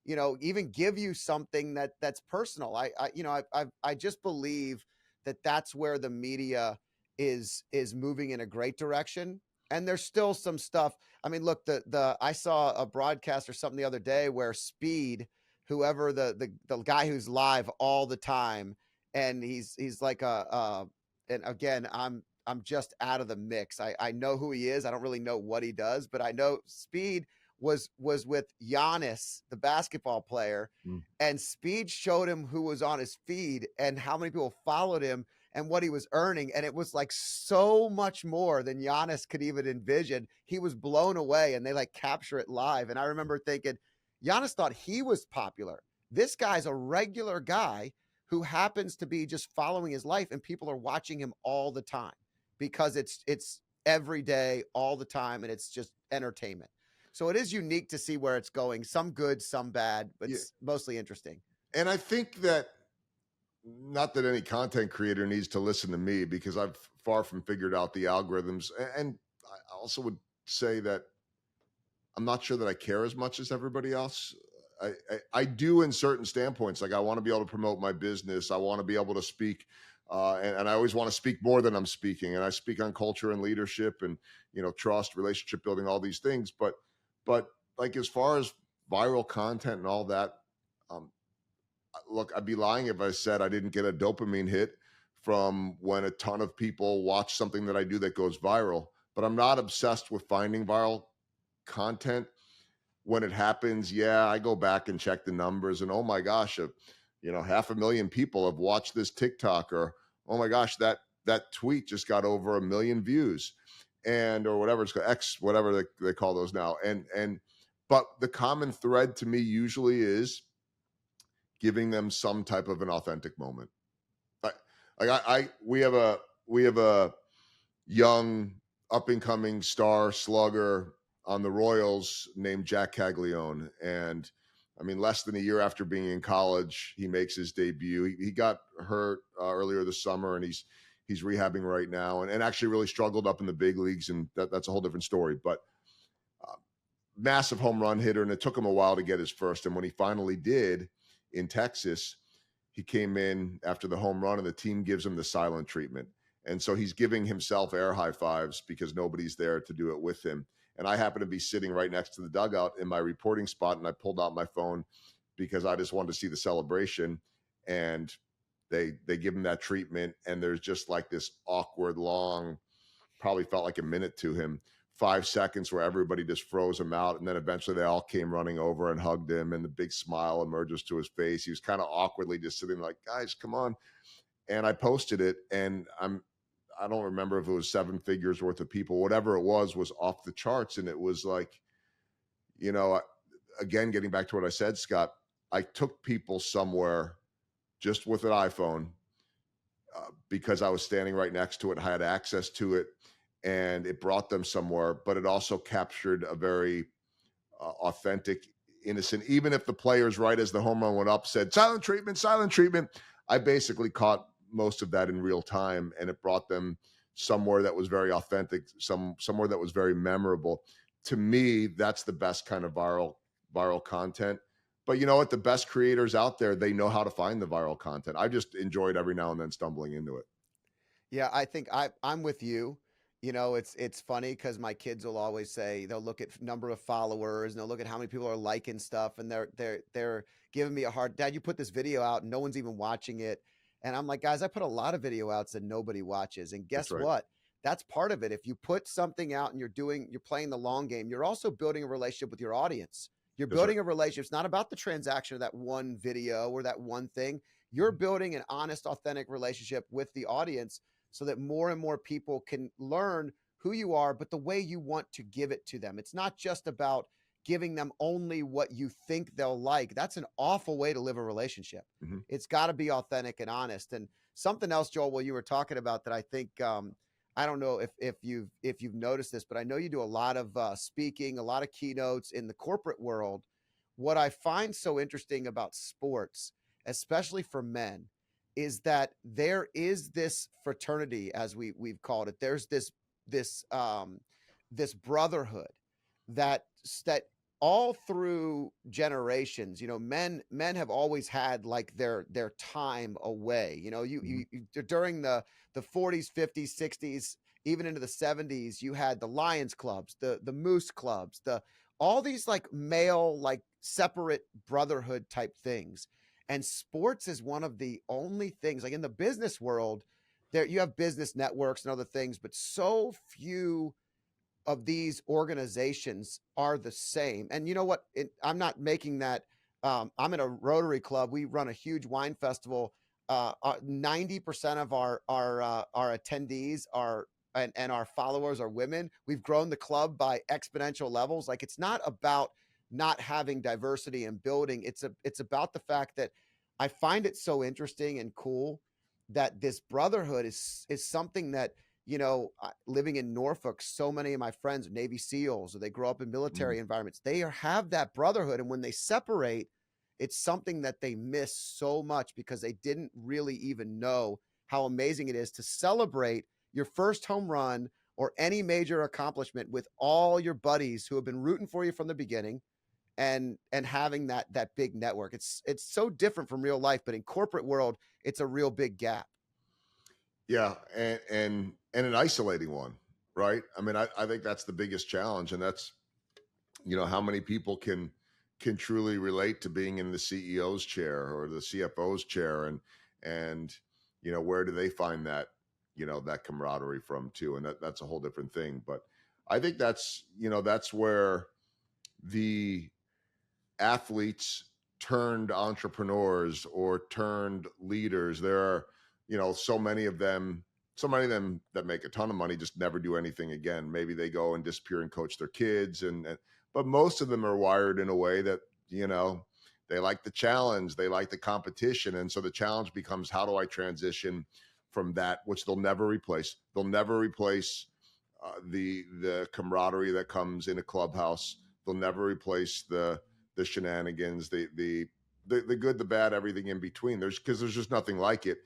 B: You know, even give you something that's personal. I just believe that that's where the media is moving in a great direction. And there's still some stuff. I mean, look, the I saw a broadcast or something the other day where Speed, whoever the guy who's live all the time, and he's like and again, I'm just out of the mix. I know who he is. I don't really know what he does, but I know Speed was with Giannis, the basketball player,
A: Mm.
B: and Speed showed him who was on his feed and how many people followed him and what he was earning. And it was like so much more than Giannis could even envision. He was blown away, and they like capture it live. And I remember thinking, Giannis thought he was popular. This guy's a regular guy who happens to be just following his life, and people are watching him all the time because it's every day, all the time, and it's just entertainment. So it is unique to see where it's going. Some good, some bad, but
A: Yeah.
B: it's mostly interesting.
A: And I think that, not that any content creator needs to listen to me, because I've far from figured out the algorithms. And I also would say that I'm not sure that I care as much as everybody else. I do in certain standpoints. Like I want to be able to promote my business. I want to be able to speak, and I always want to speak more than I'm speaking. And I speak on culture and leadership, and trust, relationship building, all these things. But like as far as viral content and all that, um, look, I'd be lying if I said I didn't get a dopamine hit from when a ton of people watch something that I do that goes viral. But I'm not obsessed with finding viral content. When it happens, yeah, I go back and check the numbers, and oh my gosh, half a million people have watched this TikTok, or oh my gosh, that tweet just got over 1 million views, and or whatever it's called, X, whatever they call those now. And but the common thread to me usually is giving them some type of an authentic moment. I, we have a young up and coming star slugger on the Royals named Jack Caglione, and I mean, less than a year after being in college, he makes his debut. He got hurt earlier this summer, and he's rehabbing right now, and actually really struggled up in the big leagues, and that's a whole different story. But massive home run hitter, and it took him a while to get his first. And when he finally did in Texas, he came in after the home run, and the team gives him the silent treatment. And so he's giving himself air high fives because nobody's there to do it with him. And I happen to be sitting right next to the dugout in my reporting spot, and I pulled out my phone because I just wanted to see the celebration. And they give him that treatment, and there's just like this awkward, long, probably felt like a minute to him, 5 seconds where everybody just froze him out. And then eventually they all came running over and hugged him, and the big smile emerges to his face. He was kind of awkwardly just sitting like, guys, come on. And I posted it, and I don't remember if it was 7 figures worth of people, whatever it was off the charts. And it was like, again, getting back to what I said, Scott, I took people somewhere just with an iPhone because I was standing right next to it, had access to it, and it brought them somewhere. But it also captured a very authentic, innocent, even if the players, right as the home run went up, said silent treatment, I basically caught most of that in real time, and it brought them somewhere that was very authentic, somewhere that was very memorable. To me, that's the best kind of viral content. But you know what? The best creators out there, they know how to find the viral content. I just enjoyed every now and then stumbling into it.
B: Yeah, I think I'm with you. It's funny because my kids will always say they'll look at number of followers and they'll look at how many people are liking stuff, and they're giving me a hard, Dad, you put this video out and no one's even watching it. And I'm like, guys, I put a lot of video outs that nobody watches. And
A: That's
B: guess
A: right.
B: what? That's part of it. If you put something out and you're playing the long game, you're also building a relationship with your audience. You're
A: That's right.
B: building a relationship. It's not about the transaction of that one video or that one thing. You're building an honest, authentic relationship with the audience so that more and more people can learn who you are, but the way you want to give it to them. It's not just about giving them only what you think they'll like. That's an awful way to live a relationship.
A: Mm-hmm.
B: It's got to be authentic and honest. And something else, Joel, while you were talking about that, I think I don't know if you've noticed this, but I know you do a lot of speaking, a lot of keynotes in the corporate world. What I find so interesting about sports, especially for men, is that there is this fraternity, as we've called it. There's this brotherhood that all through generations, men have always had like their time away. You during the 40s, 50s, 60s, even into the 70s, you had the Lions clubs, the Moose clubs, all these like male, like separate brotherhood type things. And sports is one of the only things, like in the business world, there you have business networks and other things, but so few of these organizations are the same. And you know what? I'm not making that. I'm in a Rotary Club. We run a huge wine festival. 90% of our attendees are and our followers are women. We've grown the club by exponential levels. Like, it's not about not having diversity and building. It's about the fact that I find it so interesting and cool that this brotherhood is something that, living in Norfolk, so many of my friends are Navy SEALs, or they grow up in military environments. They have that brotherhood. And when they separate, it's something that they miss so much because they didn't really even know how amazing it is to celebrate your first home run or any major accomplishment with all your buddies who have been rooting for you from the beginning, and having that big network. It's so different from real life, but in corporate world, it's a real big gap.
A: Yeah, and an isolating one, right? I mean, I think that's the biggest challenge, and that's how many people can truly relate to being in the CEO's chair or the CFO's chair, and where do they find that that camaraderie from too? And that's a whole different thing. But I think that's that's where the athletes turned entrepreneurs or turned leaders. There are, so many of them, that make a ton of money just never do anything again. Maybe they go and disappear and coach their kids, but most of them are wired in a way that, they like the challenge, they like the competition. And so the challenge becomes, how do I transition from that, which they'll never replace. They'll never replace the camaraderie that comes in a clubhouse. They'll never replace the shenanigans, the good, the bad, everything in between. There's just nothing like it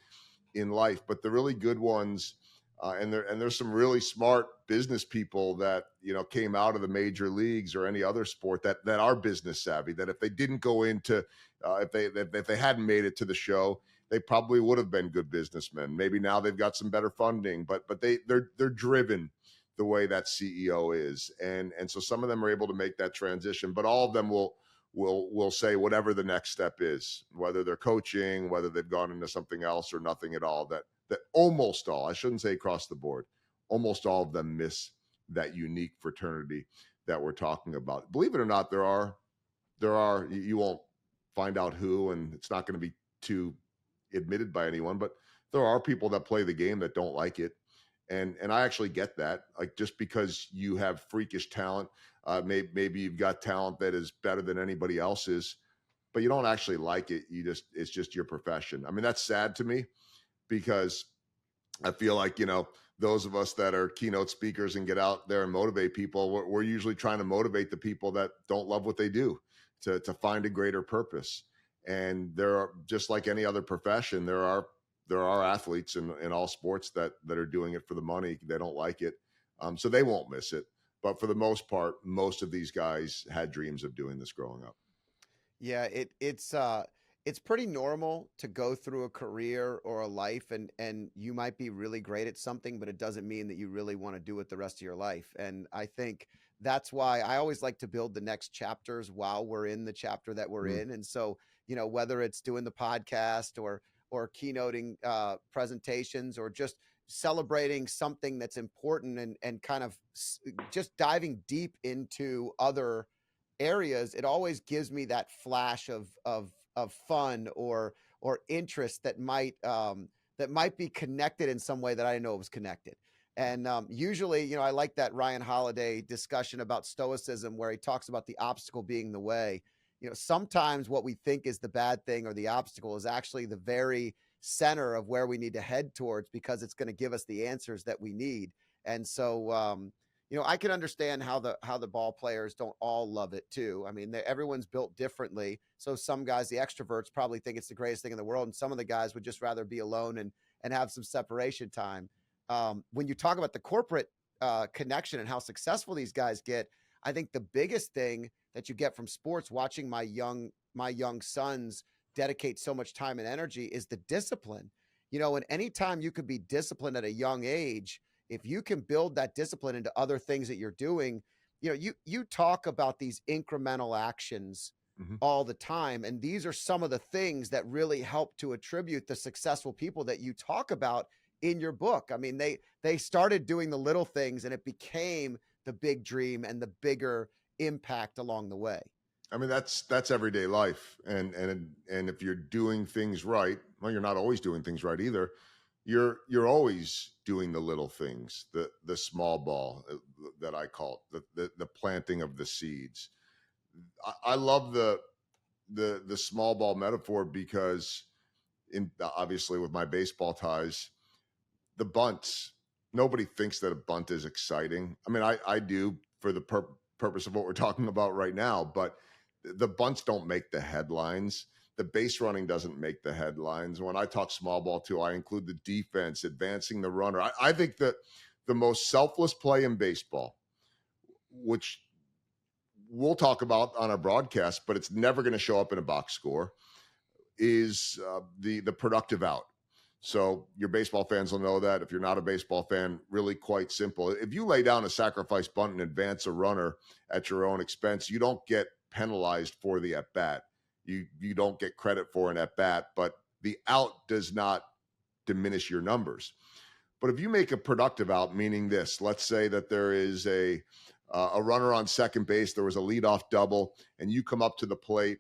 A: in life. But the really good ones, and there's some really smart business people that came out of the major leagues or any other sport that are business savvy. That if they didn't go into, if they hadn't made it to the show, they probably would have been good businessmen. Maybe now they've got some better funding, but they're driven the way that CEO is, and so some of them are able to make that transition. But all of them will say whatever the next step is, whether they're coaching, whether they've gone into something else or nothing at all. That almost all, I shouldn't say across the board, almost all of them miss that unique fraternity that we're talking about. Believe it or not, there are you won't find out who, and it's not going to be too admitted by anyone, but there are people that play the game that don't like it. And I actually get that. Like, just because you have freakish talent, maybe you've got talent that is better than anybody else's, but you don't actually like it. It's just your profession. I mean, that's sad to me, because I feel like, those of us that are keynote speakers and get out there and motivate people, we're usually trying to motivate the people that don't love what they do to find a greater purpose. And there are, just like any other profession, there are athletes in all sports that are doing it for the money. They don't like it. So they won't miss it. But for the most part, most of these guys had dreams of doing this growing up.
B: Yeah, it's pretty normal to go through a career or a life, and you might be really great at something, but it doesn't mean that you really want to do it the rest of your life. And I think that's why I always like to build the next chapters while we're in the chapter that we're
A: Mm.
B: in. And so, whether it's doing the podcast or keynoting presentations, or just celebrating something that's important, and kind of just diving deep into other areas, it always gives me that flash of fun or interest that might be connected in some way that I didn't know it was connected. And usually, I like that Ryan Holiday discussion about stoicism, where he talks about the obstacle being the way. Sometimes what we think is the bad thing or the obstacle is actually the very center of where we need to head towards, because it's going to give us the answers that we need. And so, I can understand how the ball players don't all love it too. I mean, everyone's built differently. So some guys, the extroverts, probably think it's the greatest thing in the world, and some of the guys would just rather be alone and have some separation time. When you talk about the corporate connection and how successful these guys get, I think the biggest thing that you get from sports, watching my young sons dedicate so much time and energy, is the discipline. And anytime you could be disciplined at a young age, if you can build that discipline into other things that you're doing, you talk about these incremental actions
A: Mm-hmm.
B: all the time. And these are some of the things that really help to attribute the successful people that you talk about in your book. I mean, they started doing the little things, and it became the big dream and the bigger impact along the way.
A: I mean, that's everyday life. And if you're doing things right, well, you're not always doing things right either. You're always doing the little things, the small ball that I call it, the planting of the seeds. I love the small ball metaphor, because obviously with my baseball ties, the bunts, nobody thinks that a bunt is exciting. I mean, I do, for the purpose of what we're talking about right now, but the bunts don't make the headlines. The base running doesn't make the headlines. When I talk small ball too, I include the defense, advancing the runner. I think that the most selfless play in baseball, which we'll talk about on our broadcast, but it's never going to show up in a box score, is the productive out. So your baseball fans will know that. If you're not a baseball fan, really quite simple. If you lay down a sacrifice bunt and advance a runner at your own expense, you don't get penalized for the at bat. You don't get credit for an at bat, but the out does not diminish your numbers. But if you make a productive out, meaning this, let's say that there is a runner on second base, there was a leadoff double, and you come up to the plate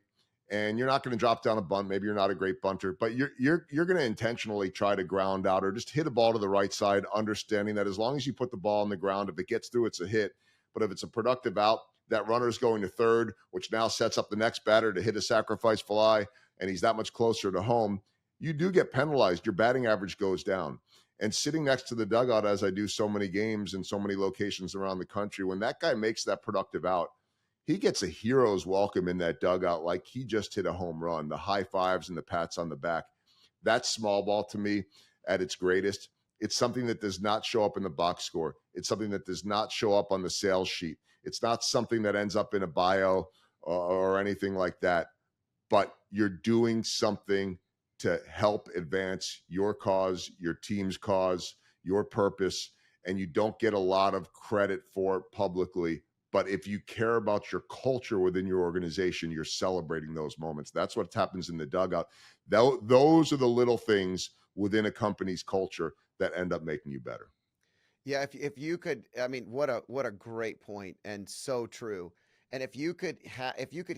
A: and you're not going to drop down a bunt. Maybe you're not a great bunter, but you're going to intentionally try to ground out or just hit a ball to the right side, understanding that as long as you put the ball on the ground, if it gets through, it's a hit. But if it's a productive out, that runner's going to third, which now sets up the next batter to hit a sacrifice fly, and he's that much closer to home. You do get penalized. Your batting average goes down. And sitting next to the dugout, as I do so many games in so many locations around the country, when that guy makes that productive out, he gets a hero's welcome in that dugout like he just hit a home run, the high fives and the pats on the back. That's small ball to me at its greatest. It's something that does not show up in the box score. It's something that does not show up on the sales sheet. It's not something that ends up in a bio or anything like that, but you're doing something to help advance your cause, your team's cause, your purpose, and you don't get a lot of credit for it publicly. But if you care about your culture within your organization, you're celebrating those moments. That's what happens in the dugout. Those are the little things within a company's culture that end up making you better.
B: Yeah, if you could, I mean, what a great point, and so true. And if you could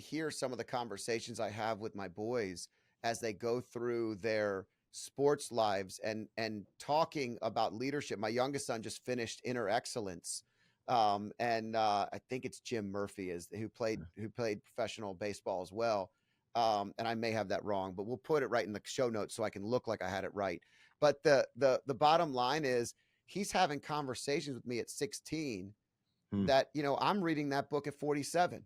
B: hear some of the conversations I have with my boys as they go through their sports lives and talking about leadership. My youngest son just finished Inner Excellence. And I think it's Jim Murphy who played professional baseball as well. And I may have that wrong, but we'll put it right in the show notes so I can look like I had it right. But the bottom line is he's having conversations with me at 16 that, I'm reading that book at 47.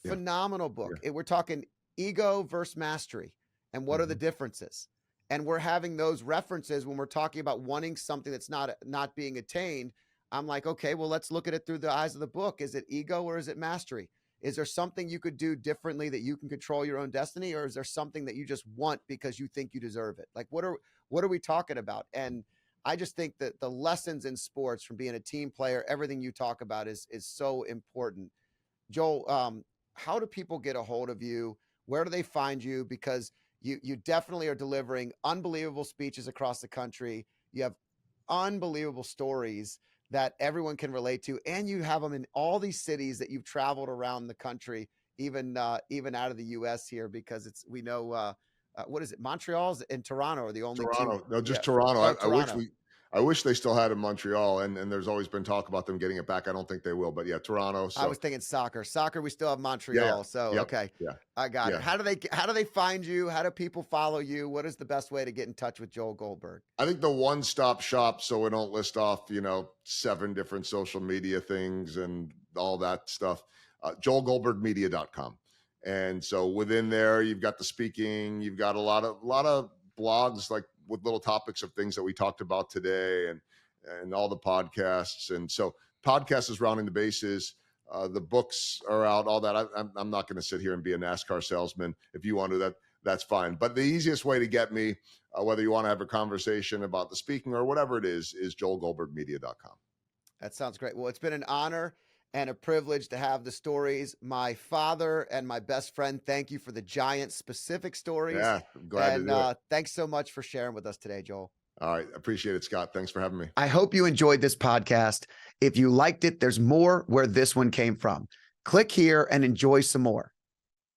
B: Phenomenal book. We're talking ego versus mastery and what are the differences. And we're having those references when we're talking about wanting something that's not being attained. I'm like, okay, well, let's look at it through the eyes of the book. Is it ego or is it mastery? Is there something you could do differently that you can control your own destiny? Or is there something that you just want because you think you deserve it? Like, what are we talking about? And I just think that the lessons in sports from being a team player, everything you talk about is so important. Joel, how do people get a hold of you? Where do they find you? Because you definitely are delivering unbelievable speeches across the country. You have unbelievable stories that everyone can relate to, and you have them in all these cities that you've traveled around the country, even out of the U.S. here, because we know what is it? Montreal and Toronto are the only
A: Toronto.
B: two.
A: No, just Toronto.
B: Toronto.
A: I wish they still had it in Montreal, and there's always been talk about them getting it back. I don't think they will, but yeah, Toronto. So
B: I was thinking soccer. We still have Montreal. So
A: yep,
B: okay,
A: yeah,
B: I got it. How do they find you? How do people follow you? What is the best way to get in touch with Joel Goldberg?
A: I think the one-stop shop, so we don't list off 7 different social media things and all that stuff. JoelGoldbergMedia.com, and so within there, you've got the speaking, you've got a lot of blogs like with little topics of things that we talked about today and all the podcasts. And so podcast is rounding the bases. The books are out, all that. I'm not going to sit here and be a NASCAR salesman. If you want to, that's fine. But the easiest way to get me, whether you want to have a conversation about the speaking or whatever it is JoelGoldbergMedia.com.
B: That sounds great. Well, it's been an honor and a privilege to have the stories. My father and my best friend, thank you for the Giants specific stories.
A: Yeah, I'm glad to do it.
B: Thanks so much for sharing with us today, Joel.
A: All right. Appreciate it, Scott. Thanks for having me.
B: I hope you enjoyed this podcast. If you liked it, there's more where this one came from. Click here and enjoy some more.